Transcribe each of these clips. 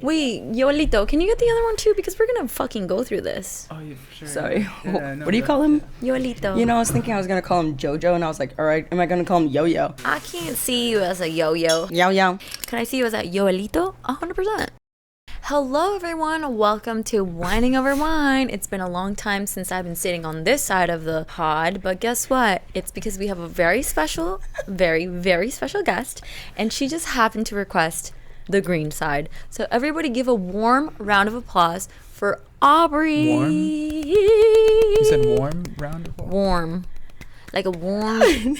Wait, Yoelito, can you get the other one too? Because we're gonna fucking go through this. Oh, yeah, for sure. Sorry. Yeah, no, What do you call him? Yoelito. You know, I was thinking I was going to call him Jojo, and I was like, all right, am I going to call him Yo-Yo? I can't see you as a yo-yo. Yo-Yo. Can I see you as a Yoelito? 100%. Hello, everyone. Welcome to Whining Over Wine. It's been a long time since I've been sitting on this side of the pod, but guess what? It's because we have a very special, very special guest, and she just happened to request the green side. So everybody give a warm round of applause for Aubrey. Warm? You said warm round of applause? Warm. Like a warm,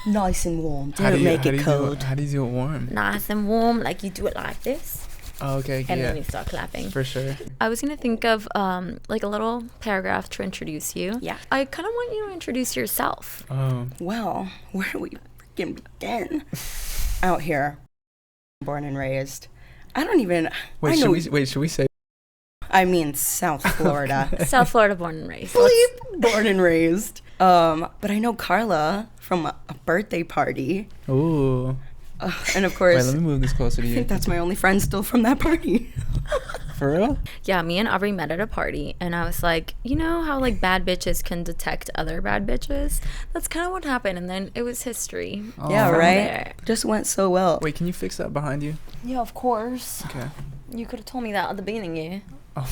Nice and warm. How do Don't you- make how it do you cold. How do you do it warm? nice and warm. Like you do it like this. Oh, okay, And yeah. then you start clapping. For sure. I was going to think of like a little paragraph to introduce you. Yeah. I kind of want you to introduce yourself. Oh, Well, where do we freaking begin? Out here. Born and raised. I don't even... wait, I know, should we say? I mean, South Florida. South Florida born and raised. Bleep, born and raised. But I know Carla from a birthday party. Ooh. And of Wait, course, let me move this closer to I you. think that's my only friend still from that party. For real? Yeah, me and Aubrey met at a party, and I was like, you know how like bad bitches can detect other bad bitches? That's kind of what happened, and then it was history. Yeah, Oh. right? there. Just went so well. Wait, can you fix that behind you? Yeah, of course. Okay. You could have told me that at the beginning, yeah. Oh,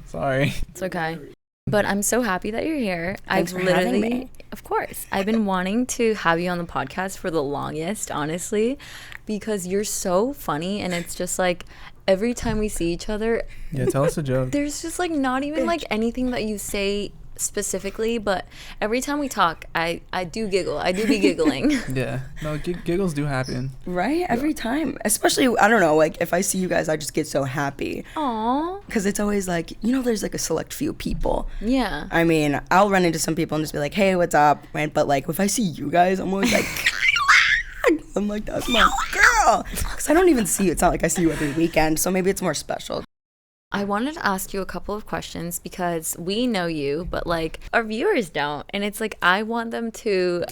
sorry. It's okay. But I'm so happy that you're here. Thanks I've for having literally, me. of course, I've been wanting to have you on the podcast for the longest, honestly, because you're so funny, and it's just like every time we see each other, Yeah, tell us a joke. there's just like not even like anything that you say specifically, but every time we talk, I do giggle. I do be giggling. Yeah. No, giggles do happen. Right? Every time. Especially, I don't know, like, if I see you guys, I just get so happy. Aw. Because it's always like, you know, there's like a select few people. Yeah. I mean, I'll run into some people and just be like, hey, what's up? Right? But like, if I see you guys, I'm always like, I'm like, that's my girl. Because I don't even see you. It's not like I see you every weekend. So maybe it's more special. I wanted to ask you a couple of questions because we know you, but like our viewers don't. And it's like I want them to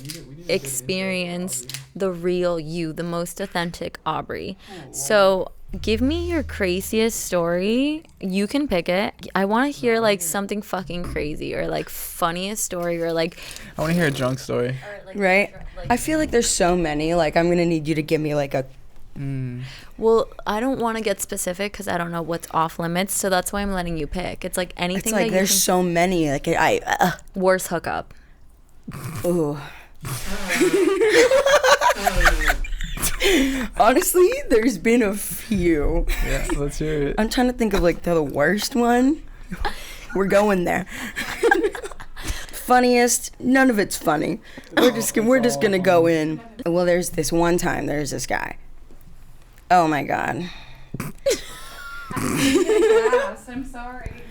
experience the real you, the most authentic Aubrey. So give me your craziest story. You can pick it. I want to hear like something fucking crazy or like funniest story or like. I want to hear a drunk story. Right? I feel like there's so many. Like, I'm going to need you to give me like a... Well, I don't want to get specific because I don't know what's off limits. So that's why I'm letting you pick. It's like anything It's like that there's you so many. Like, worst hookup. Ooh. Honestly, there's been a few. Yeah, let's hear it. I'm trying to think of like the worst one. We're going there. Funniest, none of it's funny. We're just gonna go in. Well, there's this one time. There's this guy. Oh my god. Yes, I'm sorry.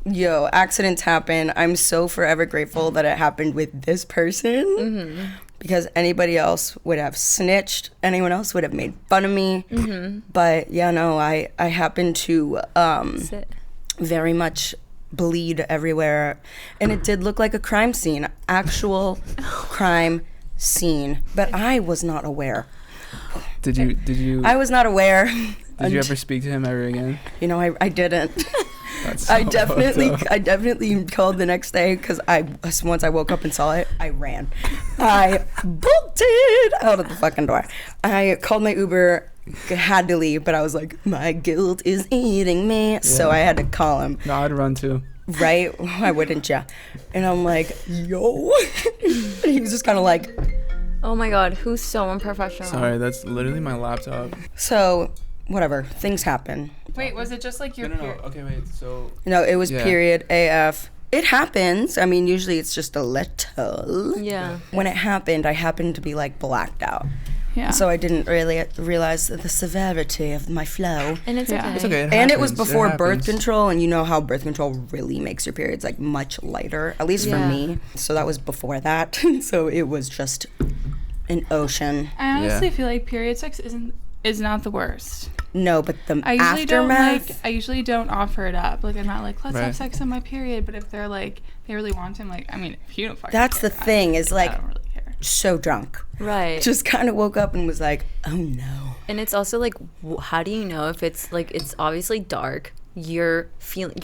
Yo, accidents happen. I'm so forever grateful that it happened with this person. Because anybody else would have snitched. Anyone else would have made fun of me. But yeah, no, I happened to Sit. very much bleed everywhere, and it did look like a crime scene, actual crime scene, but I was not aware. Did you I was not aware. did you ever speak to him ever again? You know, I didn't. That's I so definitely called the next day because once I woke up and saw it, I ran. I bolted out of the fucking door. I called my Uber, had to leave, but I was like, my guilt is eating me, so I had to call him. No, I'd run too. Right? Why wouldn't ya? And I'm like, yo. And he was just kind of like, Oh my god, who's so unprofessional? Sorry, that's literally my laptop. so, whatever. Things happen. Wait, was it just like your period? Okay, wait. So No, it was Yeah. period AF. It happens. I mean, usually it's just a little. Yeah. When it happened, I happened to be like blacked out. Yeah. So I didn't really realize the severity of my flow. And it's Yeah. okay. it's okay. And it was happens, before birth happens. control, and you know how birth control really makes your periods like much lighter, at least for Yeah. me. So that was before that. So it was just an ocean. I honestly Yeah. feel like period sex is not the worst. No, but the I usually don't aftermath. I usually don't offer it up. Like I'm not like let's Right. have sex on my period. But if they're like they really want him, like I mean, if you don't fucking That's care, the thing, is I like don't really care. so drunk. Right. Just kind of woke up and was like, oh no. And it's also like, how do you know if it's like, it's obviously dark. You're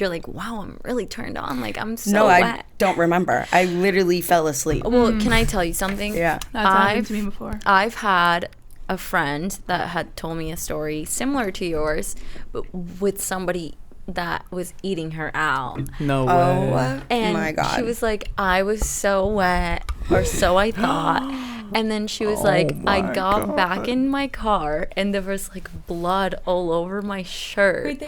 like, wow, I'm really turned on. Like, I'm so wet. I don't remember. I literally fell asleep. Well, can I tell you something? Yeah. That's happened to me before. I've had a friend that had told me a story similar to yours, but with somebody that was eating her out. No way. Oh, And my God. she was like, I was so wet, or so I thought. And then she was like, I got back in my car, and there was like blood all over my shirt.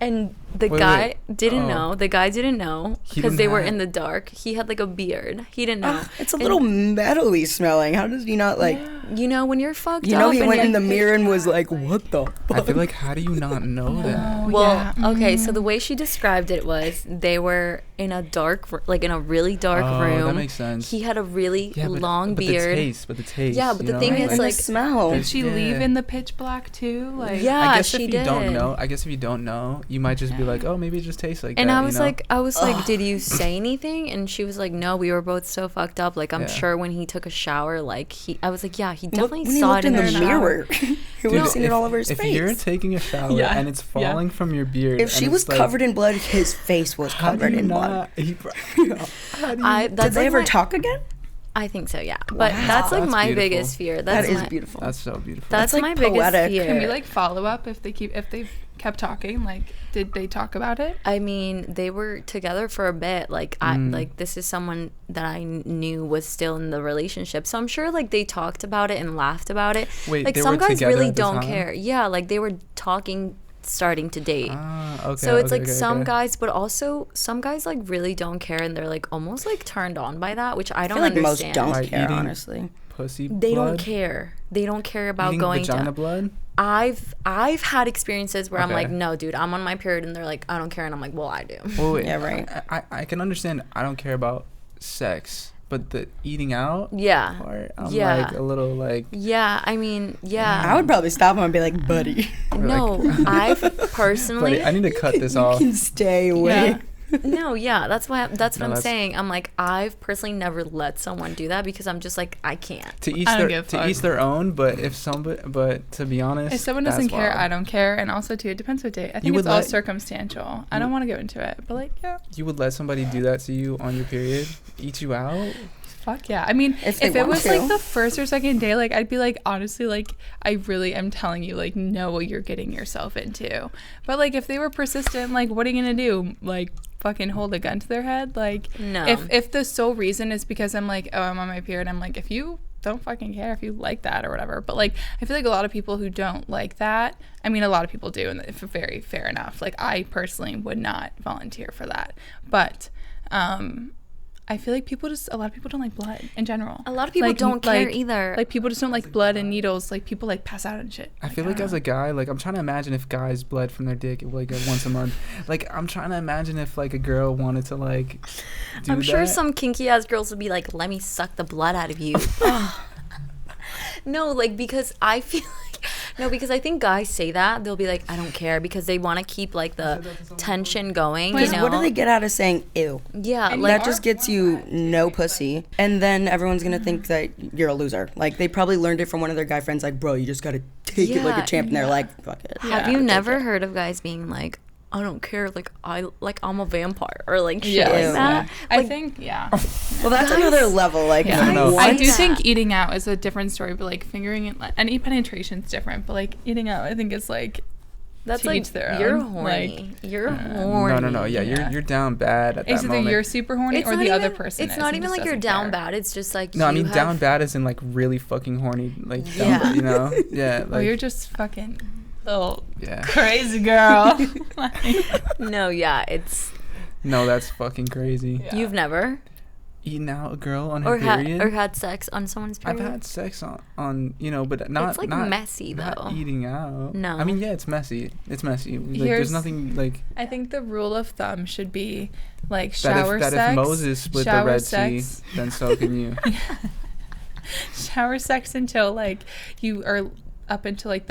And the guy didn't know. The guy didn't know because they were in the dark. He had like a beard. He didn't know. It's a little metally smelling. How does he not like? You know, when you're fucked up. You know, he went in the like, mirror and was like, "What the fuck?" I feel like, how do you not know that? Well, okay, so the way she described it was they were in a dark, like in a really dark room. That makes sense. He had a really long but beard. But the taste. Yeah, but the thing is, And like, the smell. Did she leave in the pitch black too? Like, yeah, I guess she if did. you don't know, if you don't know, you might just be like, oh, maybe it just tastes like And that. I was like, did you say anything? And she was like, no, we were both so fucked up. Like, I'm sure when he took a shower, like I was like, yeah, he definitely When he saw looked it in the the mirror. He would have seen it all over his if face. you're taking a shower and it's falling from your beard, If she was covered in blood, his face was covered in blood. Did Did they ever talk again? I think so, yeah. But that's like That's my beautiful. biggest fear. That is beautiful. That's so beautiful. That's like my biggest poetic. fear. can we like follow up if they kept talking? Like, did they talk about it? I mean, they were together for a bit. Like, this is someone that I knew was still in the relationship. So I'm sure, like, they talked about it and laughed about it. Wait, like, they some were guys together really at the don't time? care. Yeah, like, they were talking, starting to date. Okay, So it's like okay, some okay. guys, but also some guys, like, really don't care. And they're, like, almost, like, turned on by that, which I I don't feel like understand. most don't By care, eating honestly. Pussy They blood? don't care. They don't care about Eating going vagina to. blood? I've had experiences where I'm Okay. like, no, dude, I'm on my period, and they're like, I don't care, and I'm like, well, I do. Well, wait, Yeah, right. I can understand I don't care about sex, but the eating out Yeah. part, I'm Yeah. like a little like, Yeah, I mean, yeah. I would probably stop him and be like, "Buddy, No, I've personally. buddy, I need to cut this you off. can stay away." Yeah. No, yeah, that's what I'm that's- saying. I'm like, I've personally never let someone do that because I'm just like, I can't. To each I don't their give a fuck. each their own, but if somebody, but to be honest, If someone that's doesn't care, wild. I don't care. And also, too, it depends what date. I think would it's all let- circumstantial. I don't want to go into it, but like, yeah, You would let somebody do that to you on your period, eat you out? fuck yeah. I mean, If if they it want was to. like the first or second day, like I'd be like, honestly, like I really am telling you, like, know what you're getting yourself into. But like, if they were persistent, like, what are you gonna do? Like, fucking hold a gun to their head? Like, No. If the sole reason is because I'm like, oh, I'm on my period, I'm like, if you don't fucking care if you like that or whatever. But like, I feel like a lot of people who don't like that, I mean, a lot of people do, and it's very fair enough. Like, I personally would not volunteer for that. But I feel like a lot of people don't like blood in general. A lot of people don't care either. Like, people just don't like blood and needles. Like, people like pass out and shit. I feel like as a guy, like I'm trying to imagine if guys bled from their dick like once a month. Like I'm trying to imagine if like a girl wanted to like do I'm sure that. some kinky ass girls would be like, let me suck the blood out of you. No, like, because I feel like, no, because I think guys say that. They'll be like, I don't care, because they want to keep, like, the tension going, you know? What do they get out of saying "ew"? Yeah, And like, That just gets you no pussy, and then everyone's gonna think that you're a loser. Like they probably learned it from one of their guy friends. Like, bro, you just gotta take it like Yeah, a champ. And they're like, fuck it. have you never heard of guys being like, I don't care, like, I'm a vampire, or, like, shit like Ew. that? I Like, think, yeah. Well, that's another level. Like, No. I what? do that. think eating out is a different story, but like fingering it, any penetration's different. But like eating out, I think it's like that's to like, each their you're own. horny. You're horny. No. Yeah, you're down bad at It's that either moment. you're super horny It's or not the even, other person. it's is not and even just like you're doesn't down care. bad. It's just like, No, I you mean have, down bad is in like really fucking horny, like down Yeah. bad, you know? Yeah, Oh, like you're just fucking little yeah. crazy girl. No, yeah, it's, No, that's fucking crazy. Yeah. you've never, Eating out a girl on her or period. had sex on someone's I've period? had sex on you know, but not It's, like, not messy, not though. eating out. No. I mean, yeah, it's messy. It's messy. Like, Here's- there's nothing like I think the rule of thumb should be like that. shower If sex. Moses split the shower Red sex, Sea, then so can you. shower sex until like you are up until like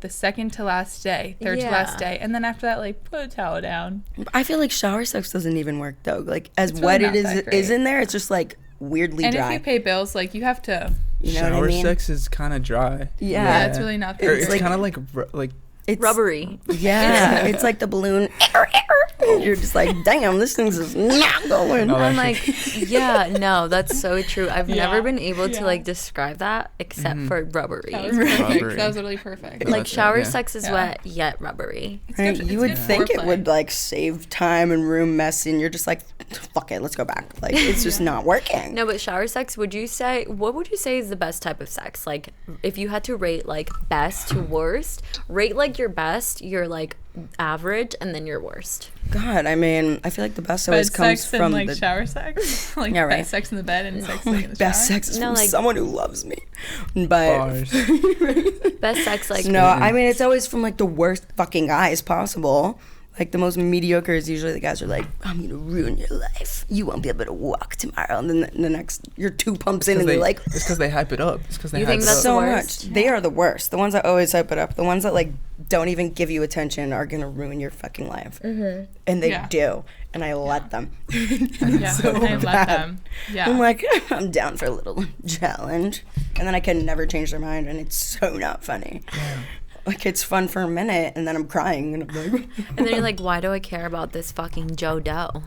the second to last day, third to last Yeah. day, and then after that, like put a towel down. I feel like shower sex doesn't even work though. Like as It's wet really it not that is great. in there, it's just like weirdly And dry. if you pay bills, like you have to You know Shower what I mean? sex is kind of dry. Yeah, it's really not. Or It's it's like- kind of like It's Rubbery. Yeah, it's like the balloon. You're just like, damn, this thing's just not going. No, I'm that's like, yeah, no, that's so true. I've Yeah. never been able to Yeah. like describe that except for rubbery. That was perfect. Rubbery. That was really perfect. Like That's it, shower yeah. sex is Yeah. wet yet rubbery. It's Right? good- You it's would good think it foreplay. would like save time and room messy, and you're just like, fuck it, let's go back. Like it's just not working. No, but shower sex, what would you say is the best type of sex? Like if you had to rate like best to worst, rate like your best, your like average, and then your worst. God, I mean, I feel like the best Bed always comes sex from and like the shower sex, like Yeah, right. best sex in the bed and sex like in the shower. best sex is No, from like- someone who loves me. But bars. Best sex like no, I mean it's always from like the worst fucking guys possible. Like the most mediocre is usually the guys who are like, I'm gonna ruin your life. You won't be able to walk tomorrow. And then the next, you're 2 pumps in, and they're like, it's because they hype it up. It's because they You hype think it that's up. the so worst? much. They are the worst. The ones that always hype it up. The ones that like don't even give you attention are gonna ruin your fucking life. And they Yeah. do. And I let them. Yeah, so I let bad. them. Yeah. I'm like, I'm down for a little challenge. And then I can never change their mind, and it's so not funny. Like it's fun for a minute, and then I'm crying, and I'm like, and then you're like, why do I care about this fucking Joe Doe?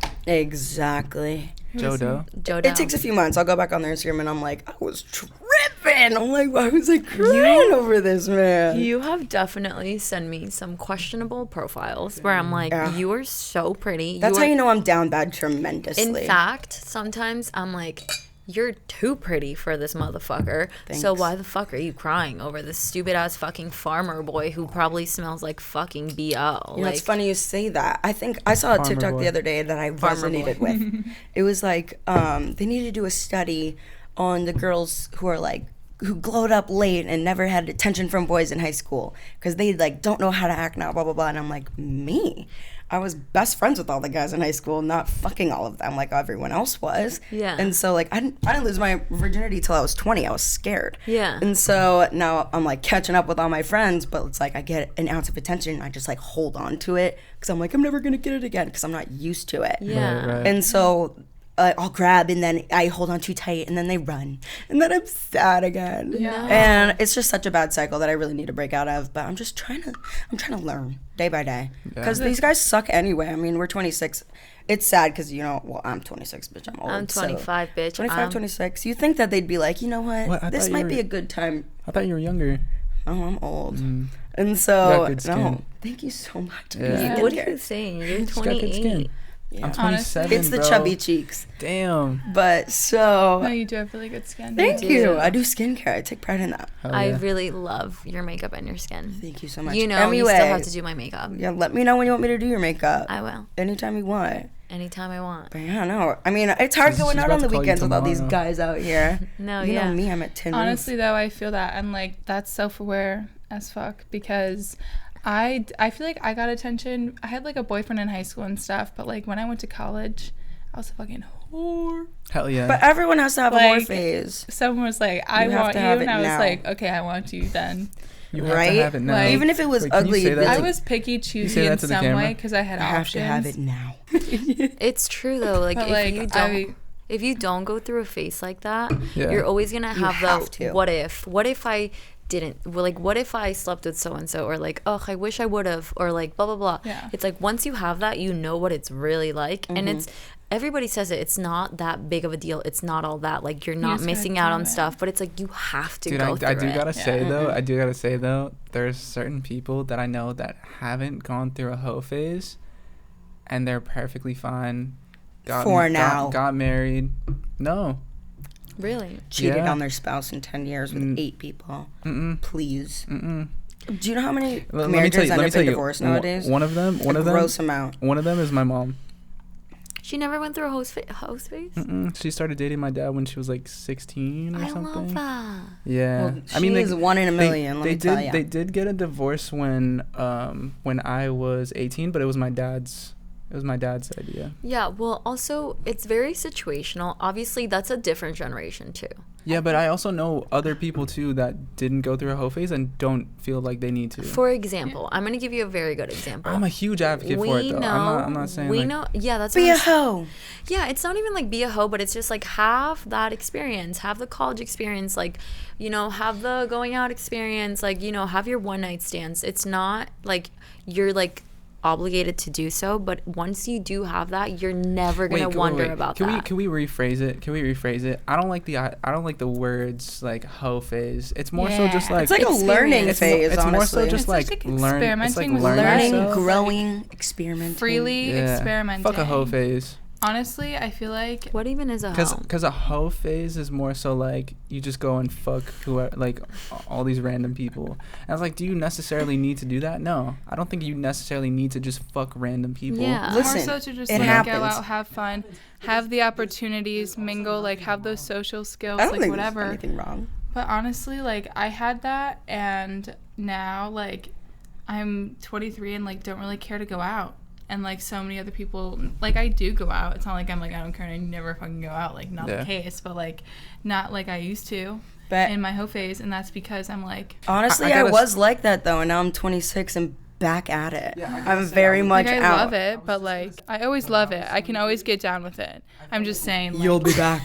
exactly. Joe Doe. Joe Doe. It takes a few months. I'll go back on their Instagram, and I'm like, I was tripping. I'm like, I was like crying over this, man. You have definitely sent me some questionable profiles where I'm like, Yeah. you are so pretty. That's you how are- you know I'm down bad tremendously. In fact, sometimes I'm like, you're too pretty for this motherfucker. So Thanks. why the fuck are you crying over this stupid ass fucking farmer boy who probably smells like fucking BO? You know, like, it's funny you say that. I think I saw a Farmer TikTok boy. the other day that I Farmer resonated with. It was like they needed to do a study on the girls who are like who glowed up late and never had attention from boys in high school because they like don't know how to act now, blah blah blah. And I'm like, me. I was best friends with all the guys in high school, not fucking all of them like everyone else was. Yeah. And so like I didn't lose my virginity till I was 20. I was scared. Yeah. And so now I'm like catching up with all my friends, but it's like I get an ounce of attention and I just like hold on to it because I'm like I'm never gonna get it again because I'm not used to it. yeah. Right. And so I'll grab and then I hold on too tight and then they run and then I'm sad again. Yeah. And it's just such a bad cycle that I really need to break out of. But I'm trying to learn day by day because these guys suck anyway. I mean, we're 26. It's sad because well, I'm 26, bitch. I'm old. I'm 25, so, bitch. 25, 26. You think that they'd be like, you know what? I This thought might you be were- a good time. I thought you were younger. Oh, I'm old. Mm. And You so got good skin. no, thank you so much. Yeah. What are you saying? You're She's got good skin. 28. Yeah. I'm 27, It's the bro. chubby cheeks. Damn. But so No, you do have really good skin. thank do. you. I do skincare. I take pride in that. Hell I yeah. really love your makeup and your skin. Thank you so much. You know, anyway, you still have to do my makeup. Yeah, let me know when you want me to do your makeup. I will. Anytime you want. Anytime I want. But yeah, no. I mean, it's hard She's going out about on the to call you weekends with all these tomorrow. guys out here. No, You yeah. know me, I'm at 10 Honestly, though, I feel that I'm like that's self-aware as fuck because I feel like I got attention. I had like a boyfriend in high school and stuff, but like when I went to college, I was a fucking whore. Hell yeah. But everyone has to have a whore Like, phase. Someone was like, "I You have want to you," have and it I was now. like, "Okay, I want you then." you have right? to have it now. Like- Even if it was Wait, can you ugly, say you'd that be I like, was picky, say choosy that in to the some camera? way because I had I have options. to have it now. It's true though. Like But, if like, you don't, if you don't go through a phase like that, Yeah. you're always gonna have have the to. what if? What if I didn't? Well, like what if I slept with so and so, or like oh I wish I would have, or like blah blah blah. Yeah. It's like once you have that, you know what it's really like, and Mm-hmm. it's. Everybody says it. It's not that big of a deal. It's not all that. Like you're not just gotta missing out do on it. stuff, but it's like you have to Dude, go I through do it. gotta say though, Mm-hmm. I do gotta say though, there's certain people that I know that haven't gone through a hoe phase, and they're perfectly fine. Got married. No. Really? Cheated Yeah. on their spouse in 10 years with Mm. 8 people. Mm-mm. Please. Mm-mm. Do you know how many Let me marriages tell end up you. in divorce nowadays? One of them. A gross amount. One of them is my mom. She never went through a host phase. Mm-mm. She started dating my dad when she was like 16 or I something. love that. Yeah. Well, I mean, she is one in a they- million, let they me tell did. ya. They did get a divorce when I was 18, but it was my dad's. It was my dad's idea. Yeah, well, also, it's very situational. Obviously, that's a different generation, too. Yeah, but I also know other people too that didn't go through a hoe phase and don't feel like they need to. For example, I'm gonna give you a very good example. I'm a huge advocate for it though. I'm not saying we like, know. Yeah, that's be a hoe. Yeah, it's not even like be a hoe, but it's just like have that experience, have the college experience, like, you know, have the going out experience, like, you know, have your one night stands. It's not like you're like obligated to do so, but once you do have that, you're never gonna wonder about that. Can we rephrase it? I don't like the words like hoe phase. It's more so just like it's like a learning phase. It's more so honestly. just like experimenting with learning, growing, experimenting, freely experimenting. Fuck a hoe phase. Honestly, I feel like what even is a hoe? Because a hoe phase is more so like you just go and fuck whoever, like all these random people. And I was like, do you necessarily need to do that? No, I don't think you necessarily need to just fuck random people. Yeah, listen, more so to just it like happens. go out, have fun, have the opportunities, mingle, like have those social skills, I don't like think whatever. there's anything wrong. But honestly, like I had that, and now like I'm 23 and like don't really care to go out. And like so many other people, like I do go out. It's not like I'm like I don't care and I never fucking go out. Like not the case, but like not like I used to But in my hoe phase, and that's because I'm like honestly, I was like that though, and now I'm 26 and back at it. Yeah, I'm very much I out. love it, but like I always love it. I can always get down with it. I'm just saying. Like, You'll be back.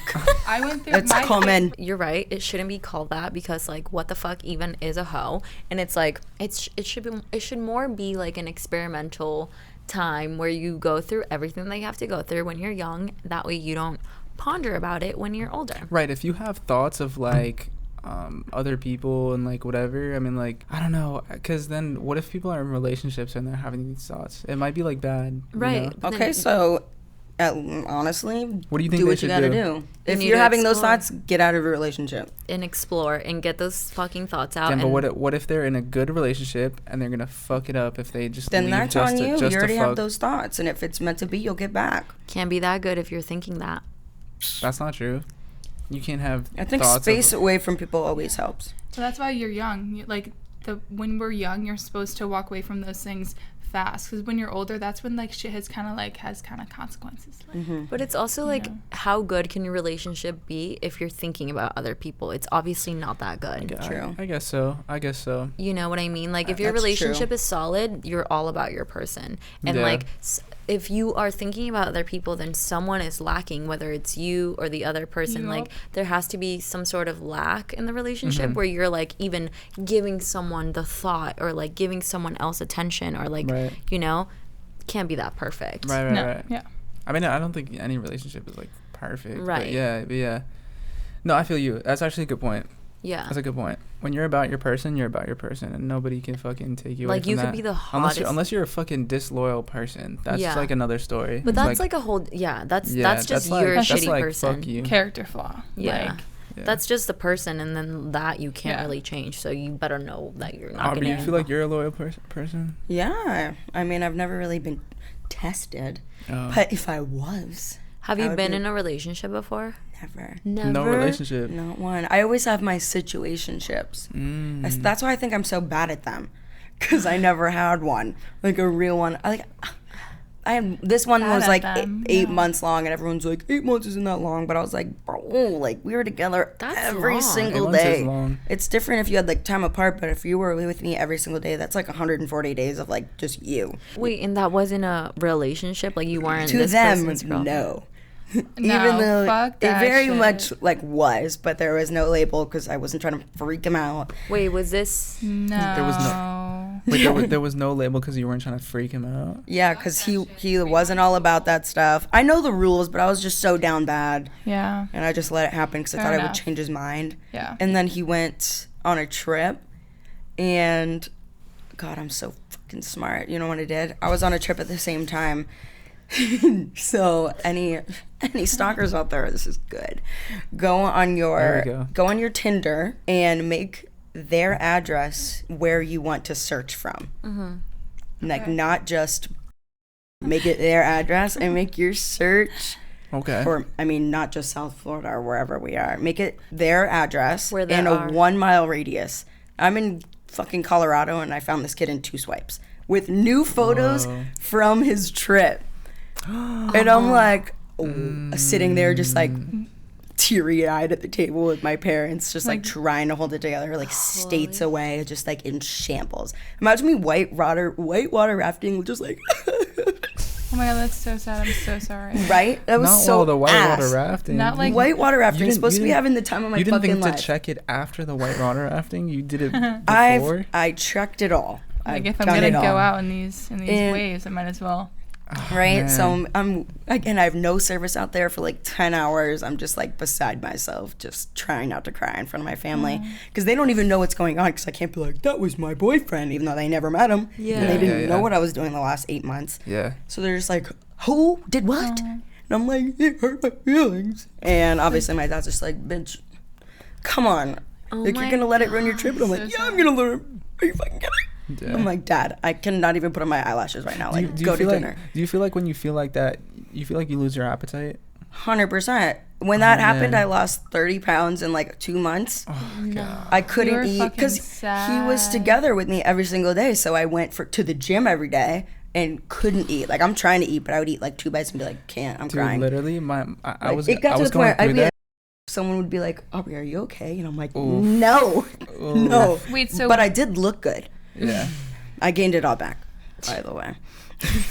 I went through. It's coming. You're right. It shouldn't be called that because like what the fuck even is a hoe? And it's like it should more be like an experimental time where you go through everything that you have to go through when you're young. That way you don't ponder about it when you're older. Right. If you have thoughts of like other people and like whatever, I mean, like I don't know, because then what if people are in relationships and they're having these thoughts? It might be like bad, right? You know? Okay, so honestly, what do you think do they what you should gotta do? If need you're to having those explore. thoughts, get out of a relationship. And explore and get those fucking thoughts out. Damn, but what if they're in a good relationship and they're gonna fuck it up if they just Then leave that's just on to, you. just You already to have fuck? those thoughts, and if it's meant to be, you'll get back. Can't be that good if you're thinking that. That's not true. You can't have. I think thoughts space of, away from people always helps. So that's why you're young. When we're young, you're supposed to walk away from those things fast, because when you're older, that's when like shit has kind of consequences. Like, But it's also like know. how good can your relationship be if you're thinking about other people? It's obviously not that good. True. I guess so. You know what I mean? Like if your That's relationship true. is solid, you're all about your person. And Yeah. like if you are thinking about other people, then someone is lacking, whether it's you or the other person. Yup. Like there has to be some sort of lack in the relationship where you're like even giving someone the thought or like giving someone else attention or like, Right. you know, can't be that perfect. Right. no, yeah. I mean, I don't think any relationship is like perfect. Right. But yeah. No, I feel you. That's actually a good point. Yeah. That's a good point. When you're about your person, you're about your person, and nobody can fucking take you away Like from you that. could be the hottest. Unless you're a fucking disloyal person. That's Yeah. like another story. But It's that's like a whole that's just like, your that's shitty like, person. Fuck you. Character flaw. Yeah. Like, Yeah. That's just the person, and then that you can't Yeah. really change. So you better know that you're not Aubrey, going you feel like you're a loyal person? Yeah, I mean, I've never really been tested, but if I was, Have I you would been be- in a relationship before? never. Never. No relationship. Not one. I always have my situationships. That's why I think I'm so bad at them, because I never had one, like a real one. This one Bad was at like them, eight yeah. months long, and everyone's like 8 months isn't that long, but I was like, bro, like we were together That's every long. single 8 months is day. long. It's different if you had like time apart, but if you were with me every single day, that's like 140 days of like just you. Wait, and that wasn't a relationship? Like you weren't To this them, person's girlfriend? no. No, Even though fuck it that very shit. much like was, but there was no label because I wasn't trying to freak him out. Wait, was this? no. There was no- Wait, there was no label because you weren't trying to freak him out? Yeah, because he wasn't all about that stuff. I know the rules, but I was just so down bad, Yeah. and I just let it happen because I Fair thought I would enough. change his mind. Yeah. And then he went on a trip, and God, I'm so fucking smart. You know what I did? I was on a trip at the same time. So any stalkers out there, this is good. Go on There we your go. Tinder and make their address where you want to search from. Like not just make it their address, and make your search Okay. for, I mean, not just South Florida or wherever we are. Make it their address Where there in a are. 1 mile radius. I'm in fucking Colorado, and I found this kid in 2 swipes with new photos Whoa. from his trip. And I'm like, sitting there just like, teary-eyed at the table with my parents, just like trying to hold it together, like states away, just like in shambles. Imagine me white water rafting, just like. Oh my god, that's so sad. I'm so sorry. Right? That was not so the whitewater rafting. Not like whitewater rafting is supposed to be having the time of my fucking life. You didn't think to check it after the whitewater rafting? You did it before? I checked it all. Like if I'm gonna go out in these waves, I might as well. Oh, right? Man. So I'm again, I have no service out there for like 10 hours. I'm just like beside myself, just trying not to cry in front of my family. Because they don't even know what's going on, because I can't be like, that was my boyfriend, even though they never met him. Yeah. And they didn't know what I was doing the last 8 months. Yeah. So they're just like, who did what? And I'm like, it hurt my feelings. And obviously my dad's just like, bitch, come on. Like, you're going to let it ruin your trip? And I'm like, yeah, I'm going to let it. Are you fucking kidding? Yeah. I'm like, Dad, I cannot even put on my eyelashes right now. Like, go to dinner. Do you feel like when you feel like that, you feel like you lose your appetite? 100%. When that happened, I lost 30 pounds in like 2 months. Oh, God. I couldn't eat because he was together with me every single day. So I went to the gym every day and couldn't eat. Like, I'm trying to eat, but I would eat like 2 bites and be like, can't. I'm crying. Literally, I was going to the through that. Someone would be like, Aubrey, are you okay? And I'm like, no. Wait, so. But I did look good. Yeah. I gained it all back, by the way.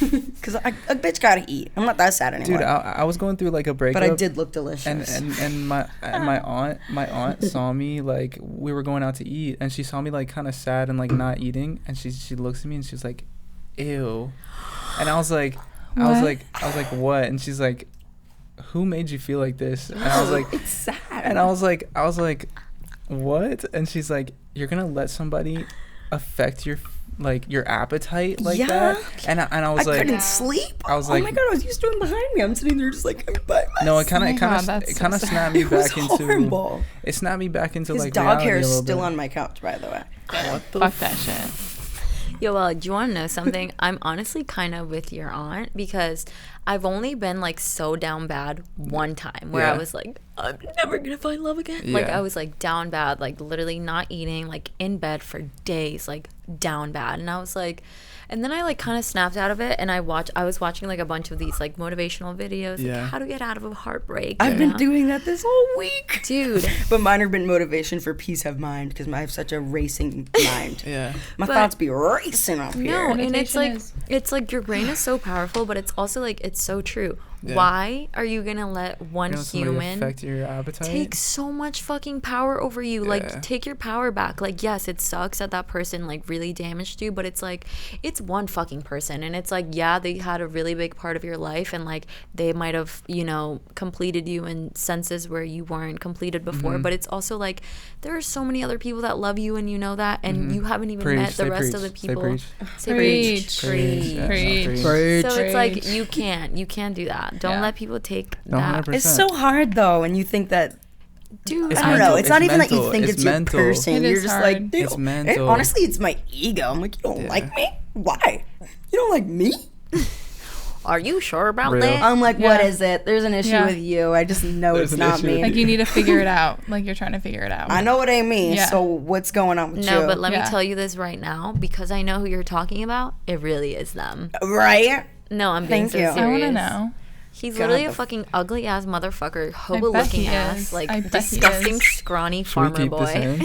Because a bitch gotta eat. I'm not that sad anymore. Dude, I was going through like a breakup. But I did look delicious. And my aunt saw me, like, we were going out to eat, and she saw me like kind of sad and like not eating, and she looks at me and she's like, ew. And I was like, what? And she's like, who made you feel like this? And I was like, it's sad. And I was like, what? And she's like, you're gonna let somebody affect your appetite like that? And I was like, I couldn't sleep. I was like, oh my god, I was used to him behind me. I'm sitting there just like, I'm by myself. No, it kind of snapped me back into. Horrible. It snapped me back into his like dog hair is still on my couch, by the way. Fuck that shit. Yo, well, do you want to know something? I'm honestly kind of with your aunt, because I've only been like so down bad one time where I was like, I'm never gonna find love again. Yeah. Like, I was like down bad, like literally not eating, like in bed for days, like down bad. And I was like, and then I like kind of snapped out of it, and I was watching like a bunch of these like motivational videos, like how to get out of a heartbreak. I've been doing that this whole week, dude. But mine have been motivation for peace of mind, because I have such a racing mind. My thoughts be racing up here. No, and it's like your brain is so powerful, but it's also like, it's so true. Yeah. Why are you gonna let one human affect your appetite? Take so much fucking power over you? Yeah. Like, take your power back. Like, yes, it sucks that person like really damaged you, but it's like, it's one fucking person, and it's like, yeah, they had a really big part of your life, and like they might have, you know, completed you in senses where you weren't completed before, but it's also like, there are so many other people that love you, and you know that, and you haven't even met the rest of the people. Say preach. So it's like, you can't do that. Don't let people take that. 100%. It's so hard though, and you think that, dude, I don't know. It's not even that you think it's your person. You're just hard. like, dude. It's mental. Honestly, it's my ego. I'm like, you don't like me? Why? You don't like me? Are you sure about that? I'm like, what is it? There's an issue with you. I just know it's not me. Like, you need to figure it out. Like, you're trying to figure it out. I know it ain't me. So what's going on with you? No, but let me tell you this right now, because I know who you're talking about. It really is them. Right? No, I'm being so serious. I want to know. He's literally a fucking ugly ass motherfucker, hobo looking ass, like disgusting scrawny farmer boy.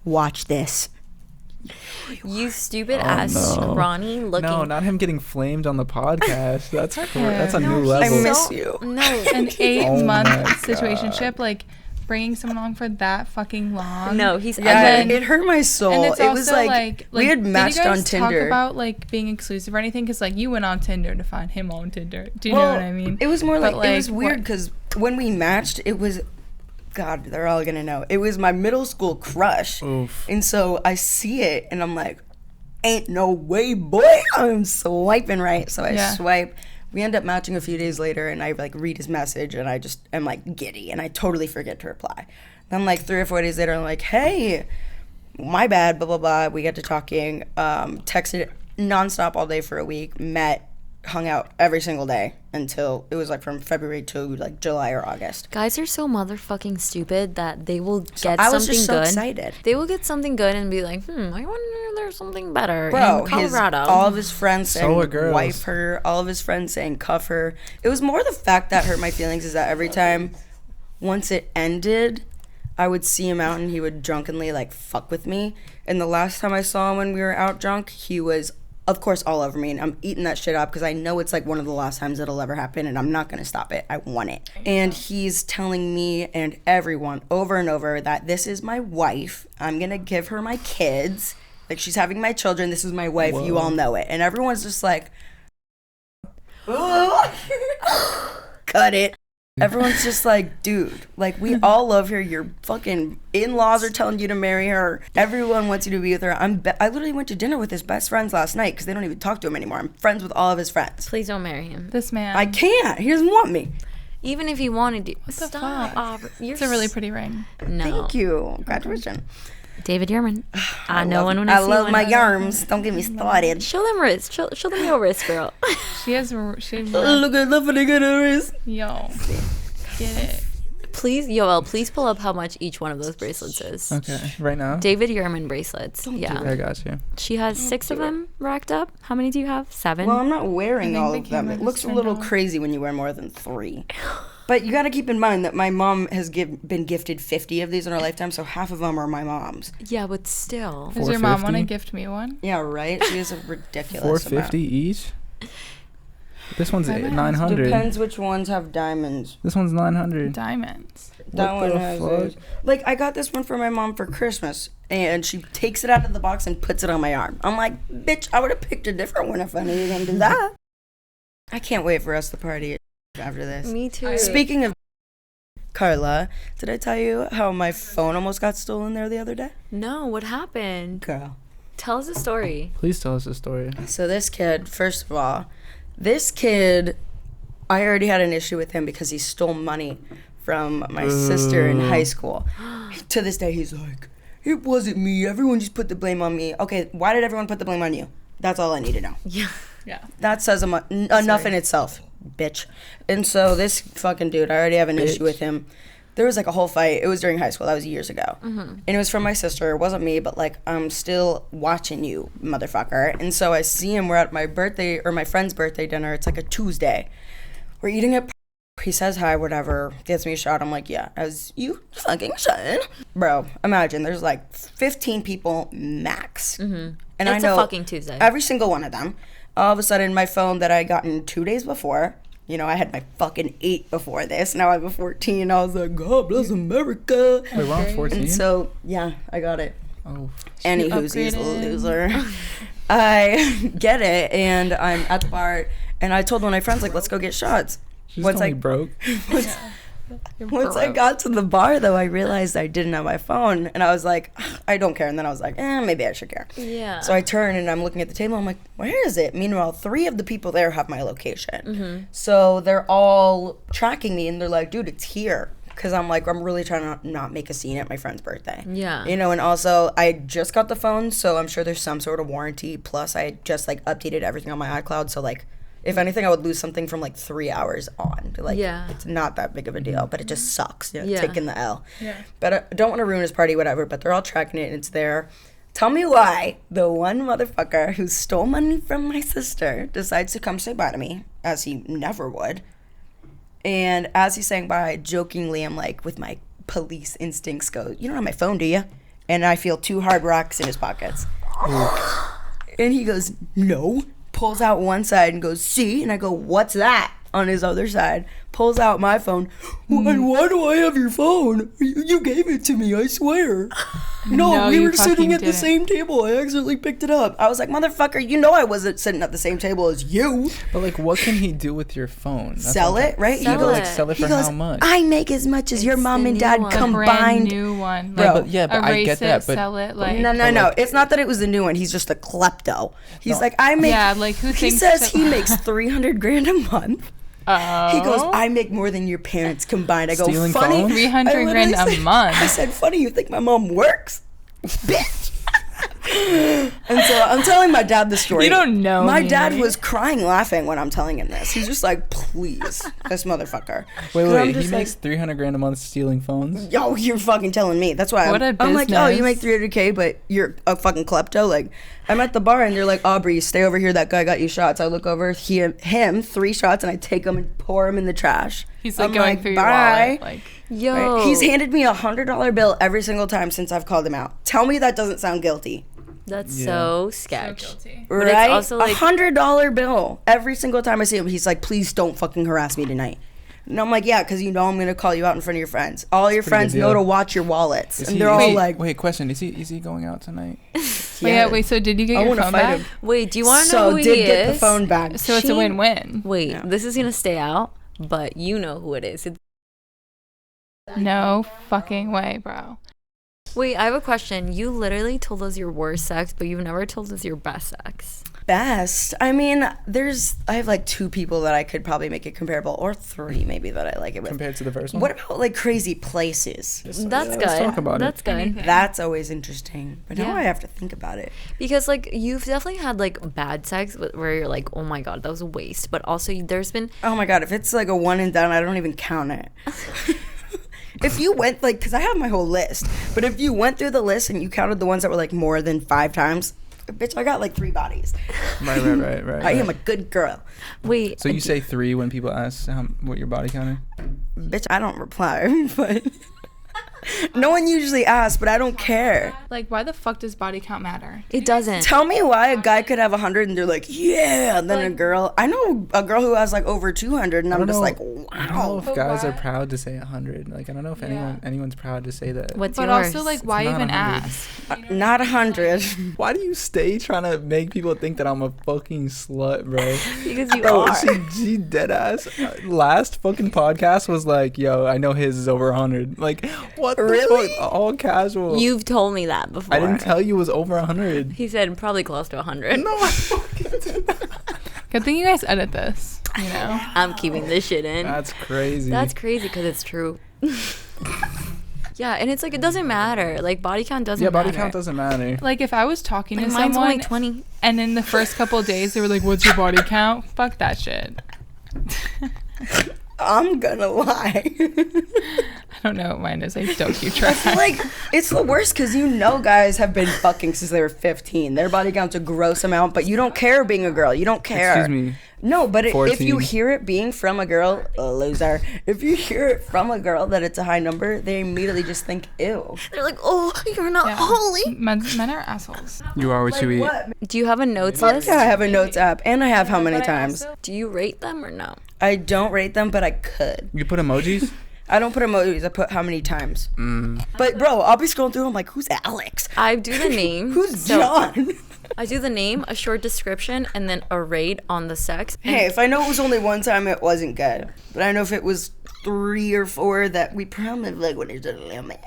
Watch this. You stupid ass scrawny looking. No, not him getting flamed on the podcast. That's a new level. I miss you. No, an 8-month situationship, like bringing someone along for that fucking long. No, he's it hurt my soul. And it's it also was like we had matched on Tinder. Did you guys talk about like being exclusive or anything? Because like you went on Tinder to find him on Tinder. Do you know what I mean? It was more like it was weird because when we matched, it was. God, they're all gonna know. It was my middle school crush. Oof. And so I see it and I'm like, ain't no way, boy. I'm swiping right. So I swipe. We end up matching a few days later, and I like read his message, and I just am like giddy, and I totally forget to reply. Then like 3 or 4 days later, I'm like, hey, my bad, blah blah blah. We get to talking, texted nonstop all day for a week, met, hung out every single day until it was like from February to like July or August. Guys are so motherfucking stupid that they will get something good. I was just so excited. They will get something good and be like, I wonder if there's something better in Colorado. All of his friends saying wife her, all of his friends saying cuff her. It was more the fact that hurt my feelings is that every time once it ended, I would see him out and he would drunkenly like fuck with me. And the last time I saw him when we were out drunk, he was, of course, all over me. And I'm eating that shit up because I know it's like one of the last times it'll ever happen and I'm not going to stop it. I want it. And he's telling me and everyone over and over that this is my wife. I'm going to give her my kids. Like, she's having my children. This is my wife. Whoa. You all know it. And everyone's just like, cut it. Everyone's just like, dude, like, we all love her. Your fucking in-laws are telling you to marry her. Everyone wants you to be with her. I literally went to dinner with his best friends last night because they don't even talk to him anymore. I'm friends with all of his friends. Please don't marry him. This man. I can't. He doesn't want me. Even if he wanted to. What the Stop, fuck? Aubrey. It's a really pretty ring. No. Thank you. Graduation. David Yerman. I know one when I see love one. my yarms. Don't get me started. Show them wrist. Show them your wrist, girl. She has. Look at the wrist. Yo. Get it. Please, Yoel, please pull up how much each one of those bracelets is. Okay, right now? David Yerman bracelets. Yeah. I got you. She has 6 of them racked up. How many do you have? 7? Well, I'm not wearing all of them. camera It looks a just little turned on. crazy when you wear more than 3. But you got to keep in mind that my mom has been gifted 50 of these in her lifetime, so half of them are my mom's. Yeah, but still. Does your mom want to 450? gift me one? Yeah, right? She has a ridiculous amount. $450 each. This one's Diamonds. 900. Depends which ones have diamonds. This one's 900. Diamonds. That What one the has fuck? those. Like, I got this one for my mom for Christmas, and she takes it out of the box and puts it on my arm. I'm like, bitch, I would have picked a different one if I knew you were going to do that. I can't wait for us to party after this. Me too. Speaking of Carla, did I tell you how my phone almost got stolen there the other day? No, what happened? Girl. Tell us a story. Please tell us the story. So this kid, first of all, I already had an issue with him because he stole money from my sister in high school. To this day, he's like, it wasn't me. Everyone just put the blame on me. Okay, why did everyone put the blame on you? That's all I need to know. Yeah. Yeah. That says enough in itself, bitch. And so this fucking dude, I already have an issue with him. There was like a whole fight. It was during high school. That was years ago. And it was from my sister. It wasn't me, but like, I'm still watching you, motherfucker. And so I see him. We're at my birthday or my friend's birthday dinner. It's like a Tuesday. We're eating at. He says hi, whatever. Gets me a shot. I'm like, yeah. As you fucking should. Bro, imagine there's like 15 people max. And I It's know a fucking Tuesday. every single one of them. All of a sudden, my phone that I gotten 2 days before. You know, I had my fucking 8 before this. Now I have a 14. I was like, God bless America. Wait, we're on 14? And so, yeah, I got it. Oh, Anywho's, he's a upgraded. loser. I get it, and I'm at the bar, and I told one of my friends, like, let's go get shots. she's Once only I broke. once I got to the bar, though, I realized I didn't have my phone, and I was like, I don't care. And then I was like, maybe I should care. Yeah. So I turn, and I'm looking at the table. I'm like, where is it? Meanwhile, 3 of the people there have my location. So they're all tracking me, and they're like, dude, it's here. Because I'm like, I'm really trying to not make a scene at my friend's birthday. Yeah. You know, and also, I just got the phone, so I'm sure there's some sort of warranty. Plus, I just, like, updated everything on my iCloud. So, like, if anything, I would lose something from, like, 3 hours on. Like, Yeah. it's not that big of a deal, but it just sucks, you know, Yeah. taking the L. Yeah. But I don't want to ruin his party, whatever, but they're all tracking it, and it's there. Tell me why the one motherfucker who stole money from my sister decides to come say bye to me, as he never would. And as he's saying bye, jokingly, I'm like, with my police instincts, go, you don't have my phone, do you? And I feel 2 hard rocks in his pockets. And he goes, no. Pulls out one side and goes, see? And I go, what's that? On his other side. Pulls out my phone. Why do I have your phone? You gave it to me, I swear. No, we you were sitting fucking at the didn't. same table. I accidentally picked it up. I was like, motherfucker, you know I wasn't sitting at the same table as you. But, like, what can he do with your phone? That's Sell what I'm it, right? Sell he goes, like, sell it he for goes, how much? I make as much as your It's mom the and new dad one. The brand combined. new one. Yeah, Like, but I erase get that, it, but sell it. Like, No. like- It's not that it was the new one. He's just a klepto. He's like, I make. Yeah, like, who He thinks says that- he makes 300 grand a month. oh. He goes, I make more than your parents combined. I go, Stealing funny. phones? 300 I grand literally a said- month. I said, funny, you think my mom works? Bitch. And so I'm telling my dad the story. You don't know My me. dad was crying laughing when I'm telling him this. He's just like, please, this motherfucker. 'Cause I'm Wait, he just like, makes 300 grand a month stealing phones? yo, you're fucking telling me. That's why What a I'm like, oh, you make business. 300K, but you're a fucking klepto. Like, I'm at the bar and they're like, Aubrey, stay over here. That guy got you shots. I look over him 3 shots, and I take them and pour them in the trash. He's like I'm going like, through your bye. wallet. Like, Yo. Right? He's handed me $100 bill every single time since I've called him out. Tell me that doesn't sound guilty. That's Yeah. so so sketch. guilty. But it's Right? also, like- $100 bill every single time I see him. He's like, please don't fucking harass me tonight. And I'm like, yeah, because you know I'm gonna call you out in front of your friends. All your pretty friends good know deal. to watch your wallets, Is and he- they're is all he- like, wait, question. Is he going out tonight? Wait, so did you get I your wanna phone fight back? him. Wait, do you want to So know who he did get the is? phone back. So it's a Sheen- win-win. Wait, Yeah. this is gonna stay out, but you know who it is. No fucking way, bro. Wait, I have a question. You literally told us your worst sex, but you've never told us your best sex. Best. I mean, I have like 2 people that I could probably make it comparable, or 3 maybe that I like it with. Compared to the first one? What about like crazy places? That's let's good. talk about it. That's good. Anything. That's always interesting. But now Yeah. I have to think about it. Because like you've definitely had like bad sex where you're like, oh my god, that was a waste. But also there's been Oh my god, if it's like a one and done, I don't even count it. If you went like, because I have my whole list, but if you went through the list and you counted the ones that were like more than 5 times, bitch, I got like 3 bodies. Right. I am a good girl. wait. So you say 3 when people ask what your body count is? Bitch, I don't reply, but no one usually asks, but I don't care. Like, why the fuck does body count matter? It doesn't. Tell me why a guy could have 100 and they're like, yeah, and then a Like- girl, I know a girl who has like over 200 and I'm just like, I don't know wow. if But guys are why? proud to say 100. Like, I don't know if anyone's proud to say that. What's But yours? also, like, why not even 100. ask? Not 100. Why do you stay trying to make people think that I'm a fucking slut, bro? Because you Bro, are. she dead ass. Last fucking podcast was like, yo, I know his is over 100. Like, what the Really? fuck? All casual. You've told me that before. I didn't tell you it was over 100. He said probably close to 100. No, I fucking did not. Good thing you guys edit this. You know. I'm keeping this shit in. That's crazy. That's crazy because it's true. Yeah, and it's like it doesn't matter. Like body count doesn't yeah, matter. body count doesn't matter. Like, if I was talking Like to mine's someone only 20. and in the first couple of days they were like, "What's your body count?" Fuck that shit. I'm gonna lie. I don't know what mine is. I don't keep track. Like, it's the worst because you know guys have been fucking since they were 15. Their body count's a gross amount, but you don't care being a girl. You don't care. Excuse me. No, but if you 14. hear it being from a girl, a loser. If you hear it from a girl that it's a high number, they immediately just think, ew. They're like, oh, you're not Yeah. holy. Men are assholes. You are what you eat. What? Do you have a notes list? Yeah, I have a notes app, and I have how many times. Do you rate them or no? I don't rate them, but I could. You put emojis? I don't put emojis. I put how many times. Mm. But bro, I'll be scrolling through. I'm like, who's Alex? I do the name. Who's so John? I do the name, a short description, and then a rate on the sex. And Hey, if I know it was only one time, it wasn't good. But I know if it was 3 or 4, that we probably fuck when it's a little bit.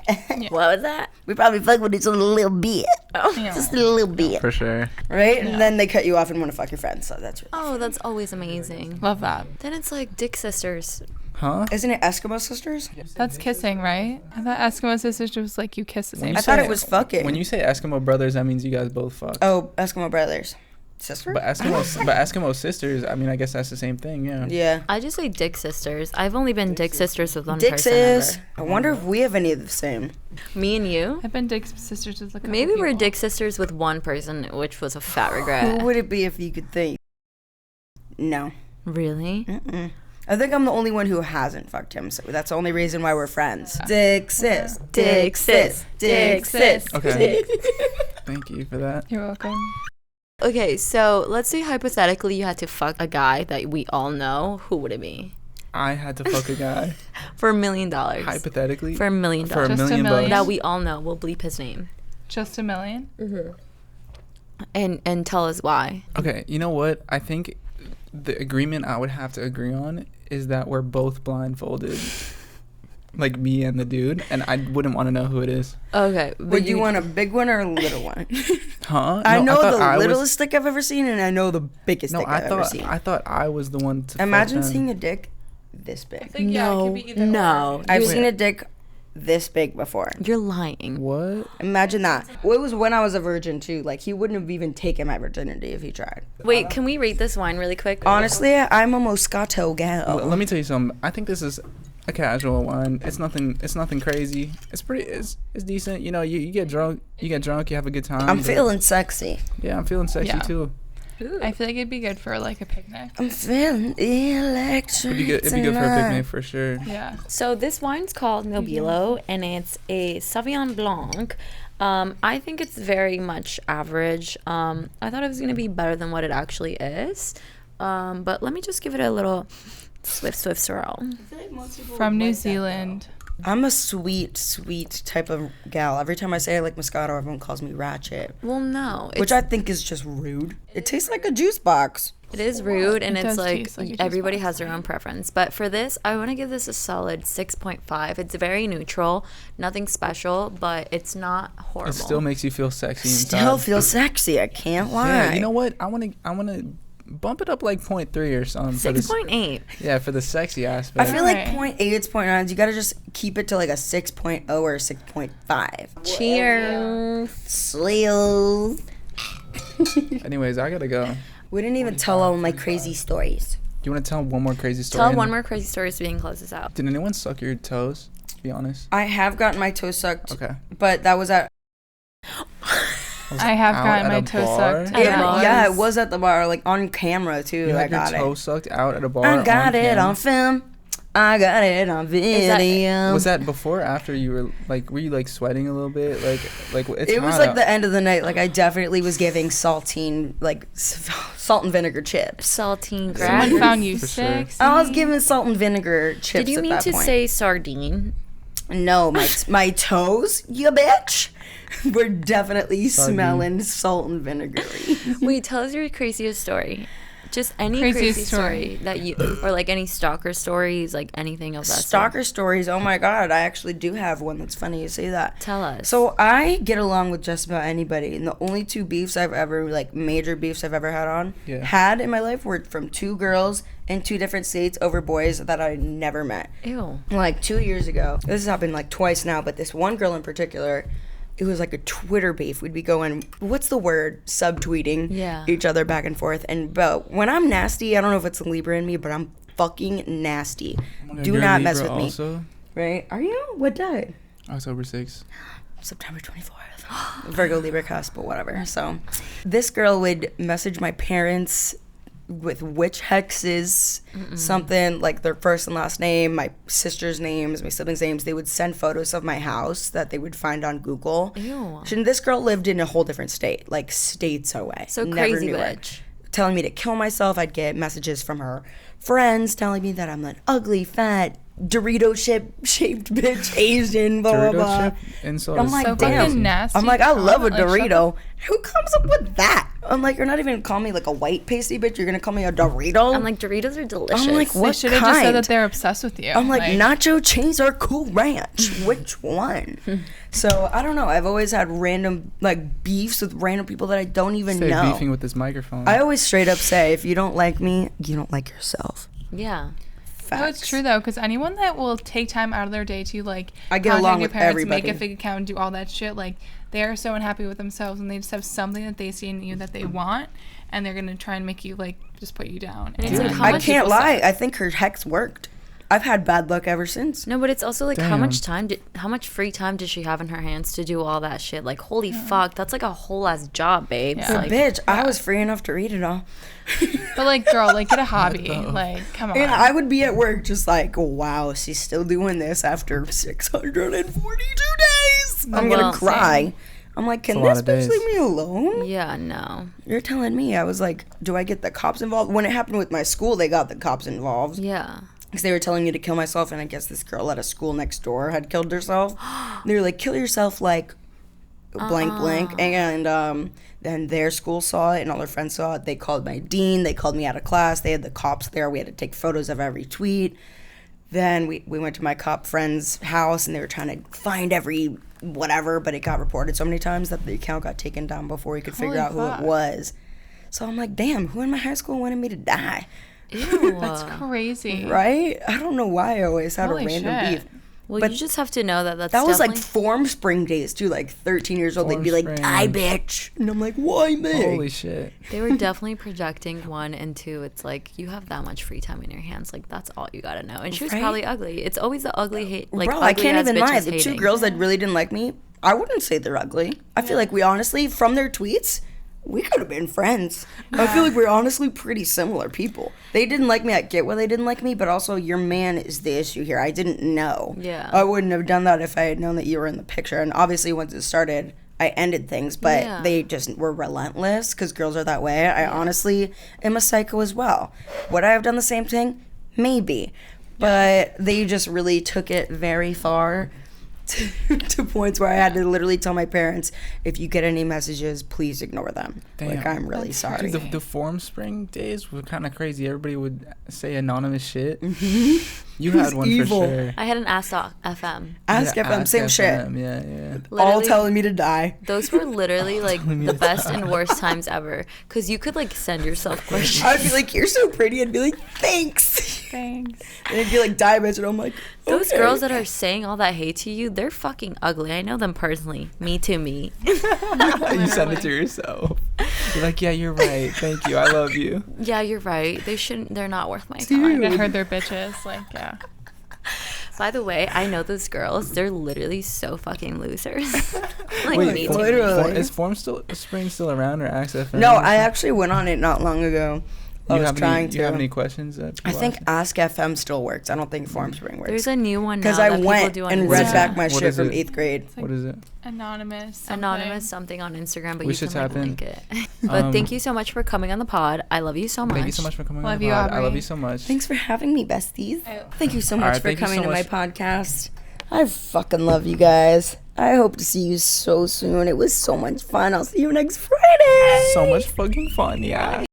what was that? We probably fuck when it's a little bit. Oh. Just a little bit. For sure. Right? And then they cut you off and want to fuck your friends. So that's really. Oh, that's always amazing. Love that. Then it's like Dick Sisters. Huh? Isn't it Eskimo Sisters? That's kissing, right? I thought Eskimo sisters was like you kiss the same. I thought it was fucking. When you say Eskimo brothers, that means you guys both fuck. Oh, Eskimo Brothers. Sister? But Eskimo sisters, I mean, I guess that's the same thing, yeah. Yeah. I just say Dick Sisters. I've only been Dick Sisters with one Dick person sis. ever. I wonder if we have any of the same. Me and you. I've been Dick sisters with a couple Maybe we're people. Dick Sisters with one person, which was a fat regret. Who would it be if you could think? No. Really? Mm-mm. I think I'm the only one who hasn't fucked him, so that's the only reason why we're friends. Dick sis. Dick sis. Dick sis. Okay. Thank you for that. You're welcome. Okay, so let's say hypothetically you had to fuck a guy that we all know. Who would it be? I had to fuck a guy. For $1 million. Hypothetically? For $1 million. For a Just a million million? bucks. That we all know. We'll bleep his name. Just $1 million. And tell us why. Okay, you know what? I think the agreement I would have to agree on is that we're both blindfolded. Like me and the dude, and I wouldn't want to know who it is. Okay. But Would you want a big one or a little one? Huh? I No, know thought the I was- littlest dick I've ever seen, and I know the biggest No, dick I I've ever thought seen. I thought I was the one to. Imagine fuck them. seeing a dick this big. No, no. I've You're- seen a dick this big before. You're lying. What? Imagine that. Well, it was when I was a virgin too. Like, he wouldn't have even taken my virginity if he tried. Wait, can we rate this wine really quick? Honestly, I'm a Moscato gal. Let me tell you something. I think this is a casual wine. It's nothing. It's nothing crazy. It's pretty. It's decent. You know, you get drunk. You get drunk. You have a good time. I'm but- feeling sexy. Yeah, I'm feeling sexy Yeah. too. Ooh. I feel like it'd be good for like a picnic. I'm feeling electric. It'd be good for a tonight. picnic for sure. Yeah. So this wine's called Nobilo, and it's a Sauvignon Blanc. I think it's very much average. I thought it was going to be better than what it actually is. But let me just give it a little swift swirl. From New Zealand. I'm a sweet type of gal. Every time I say I like Moscato, everyone calls me ratchet, Well, no. which I think is just rude. It tastes like a juice box. It is rude, and It it's does like taste like a juice everybody box. has their own preference. But for this, I want to give this a solid 6.5. It's very neutral, nothing special, but it's not horrible. It still makes you feel sexy inside. Still feel sexy. I can't lie. Yeah, you know what? I want to bump it up like 0.3 or something. For this, 6.8. yeah, for the sexy aspect. I feel like Right. 0.8s, 0.9s. You gotta just keep it to like a 6.0 or 6.5. Cheers. Sleal. Anyways, I gotta go. We didn't even tell all my crazy stories. Do you want to tell one more crazy story? Tell and- one more crazy story so we can close this out. Did anyone suck your toes? To be honest. I have gotten my toes sucked, Okay. but that was at Was I have out gotten at my a toe bar? sucked. At a yeah, bar? yeah, it was at the bar, like on camera too. You I had your got toe it. sucked out at a bar. I got on it camera? on film. I got it on video. Was that before or after you were like? Were you like sweating a little bit? Like it's It was hot like out. the end of the night. Like I definitely was giving saltine, like salt and vinegar chips. Saltine Someone grass. found you For sure. sexy. I was giving salt and vinegar chips. Did you at mean that to point. say sardine? No, my toes, you bitch, were definitely Sardine. smelling salt and vinegary. Wait, tell us your craziest story. Just any Craziest crazy story that you, or like any stalker stories, like anything of that sort. Stalker stories. Oh my god, I actually do have one that's funny you say that. Tell us. So I get along with just about anybody, and the only two beefs I've ever, like major beefs I've ever Yeah. had in my life were from two girls in two different states over boys that I never met. Ew. Like 2 years ago. This has happened like twice now, but this one girl in particular, it was like a Twitter beef. We'd be going, what's the word? Subtweeting Yeah. each other back and forth. And but when I'm nasty, I don't know if it's a Libra in me, but I'm fucking nasty. Oh my God, Do you're a not mess with Libra me. also? Right? Are you? What day? October 6th. September 24th. Virgo Libra cusp, but whatever. So this girl would message my parents with witch hexes, something like their first and last name, my sister's names, my siblings' names. They would send photos of my house that they would find on Google. Ew. And this girl lived in a whole different state, like states away. So Never crazy knew her. witch. Telling me to kill myself. I'd get messages from her friends telling me that I'm an ugly, fat, Dorito shaped bitch, Asian, blah, blah, Dorito blah. chip insult. I'm is like, So damn. fucking nasty. I'm like, I love a Like, shut the- Dorito. Who comes up with that? I'm like, you're not even gonna call me like a white pasty bitch. You're gonna call me a Dorito. I'm like, Doritos are delicious. I'm like, They what should have just said kind? that they're obsessed with you. I'm like, nacho cheese or Cool Ranch? Which one? So I don't know. I've always had random like beefs with random people that I don't even Stay know. beefing with this microphone. I always straight up say, if you don't like me, you don't like yourself. Yeah. Facts. No, it's true though, because anyone that will take time out of their day to like I get contact along your with parents, everybody. make a fake account, do all that shit, like they are so unhappy with themselves and they just have something that they see in you that they want, and they're gonna try and make you like just put you down. And it's like, how I much can't people lie. suck. I think her hex worked. I've had bad luck ever since. No, but it's also like how Damn. much how much free time does she have in her hands to do all that shit? Like, holy fuck, that's like a whole ass job, babes. Yeah. Like, Bitch, I was free enough to read it all. But like, girl, like get a hobby. Like, come on. And I would be at work just like, wow, she's still doing this after 642 days. I'm Well, gonna cry. I'm like, can That's a lot this of bitch days. leave me alone? yeah, no. You're telling me. I was like, do I get the cops involved? When it happened with my school, they got the cops involved. Yeah. Because they were telling me to kill myself, and I guess this girl at a school next door had killed herself. They were like, kill yourself like blank blank. And then their school saw it, and all their friends saw it. They called my dean. They called me out of class. They had the cops there. We had to take photos of every tweet. Then we went to my cop friend's house, and they were trying to find every whatever, but it got reported so many times that the account got taken down before we could figure Holy out who fuck. it was. So I'm like, damn, who in my high school wanted me to die? Ew. That's crazy. Right? I don't know why I always had Holy a random shit. beef. Well, But you just have to know that that's That was like definitely- form spring days too, like 13 years old. They'd Form be like, spring. die, bitch. And I'm like, why me? Holy shit. they were definitely projecting one and two. It's like you have that much free time in your hands. Like that's all you gotta know. And she was Right? probably ugly. It's always the ugly hate. Like Bro, I ugly can't ass even lie. bitches The two hating. girls that really didn't like me, I wouldn't say they're ugly. I feel like we honestly, from their tweets, we could have been friends. I feel like we're honestly pretty similar people. They didn't like me. I get why they didn't like me, but also your man is the issue here. I didn't know. Yeah. I wouldn't have done that if I had known that you were in the picture. And obviously, once it started, I ended things, but Yeah. they just were relentless because girls are that way. I honestly am a psycho as well. Would I have done the same thing? Maybe. But they just really took it very far to points where I had to literally tell my parents, if you get any messages, please ignore them. Damn. Like, I'm really sorry. Dude, the Form Spring days were kind of crazy. Everybody would say anonymous shit. You It had was one evil. for sure. I had an Ask FM. Ask Yeah, FM, same Ask shit. FM, yeah. All Literally, telling me to die. those were literally like Telling me the to best and worst times ever. Because you could like send yourself questions. I'd be like, you're so pretty. I'd be like, thanks. Thanks. And it'd be like, die, bitch. And I'm like, Those okay. girls that are saying all that hate to you, they're fucking ugly. I know them personally. Me to me. You send it to yourself. You're like, yeah, you're right. Thank you. I love you. Yeah, you're right. They shouldn't. They're not worth my Dude. time. I heard their bitches. Like, yeah. By the way, I know those girls. They're literally so fucking losers. Like Wait, me Form- too. literally. Is Form Spring still around or Ask FM? No, I actually went on it not long ago. I was trying You have to. any questions? That I people think ask? Ask FM still works. I don't think Form Spring works. There's a new one now Because that I people went do on and read Instagram. back my What shit is from it? 8th grade. What is it? Anonymous. Something. Anonymous something on Instagram, but We you should can like, tap in. link it. But thank you so much for coming on the pod. I love you so much. Thank you so much for coming on Love the you, pod. I love Aubrey. you so much. Thanks for having me, besties. I- Thank you so All much right, for thank you coming so to my much. podcast. I fucking love you guys. I hope to see you so soon. It was so much fun. I'll see you next Friday. So much fucking fun, yeah.